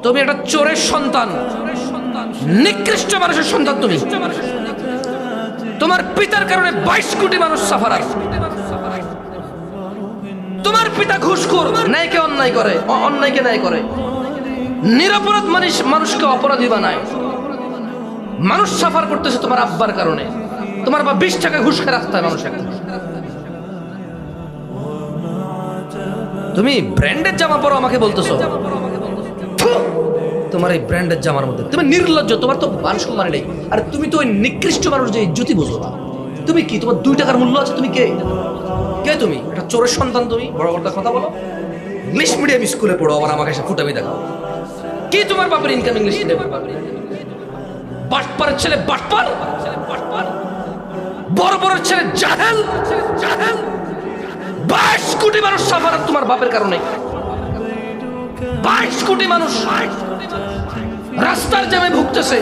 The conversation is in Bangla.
তুমি একটা চোরের সন্তান, নিকৃষ্ট মানুষের সন্তান। তুমি তোমার পিতার কারণে 22 কোটি মানুষ সাফারার। তোমার পিতা ঘুষখোর, ন্যায়কে অন্যায় করে, অন্যায়কে ন্যায় করে, নিরপরাধ মানুষকে অপরাধী বানায়। মানুষ সাফার করতেছে তোমার আব্বার কারণে। তোমার বা 20 টাকা ঘুষ খেয়ে রাস্তায় মানুষ এখন। তুমি ব্র্যান্ডের জামা পরো, আমাকে বলতেছো তোমার এই ব্র্যান্ডের জামার মধ্যে তুমি নির্লজ্জ, তোমার তো মান সম্মান নেই। আর তুমি তো ওই নিকৃষ্ট মানুষ যে ইজ্জতই বোঝো না। তুমি কি, তোমার 2 টাকার মূল্য আছে? তুমি কে? কে তুমি? একটা চোরের সন্তান তুমি। বড় বড় কথা বলো, ইংলিশ মিডিয়াম স্কুলে পড়ো, আবার আমাকে এসে ফুটাবি দেখাও। কি তোমার বাপের ইনকাম ইংলিশ মিডিয়াম? বাটপারের ছেলে বাটপার, বড় বড় ছেলে জাহেল। 22 কোটি মানুষ সাফার তোমার বাপের কারণে। 22 কোটি মানুষ রাস্তার জ্যামে ভুগতেছে।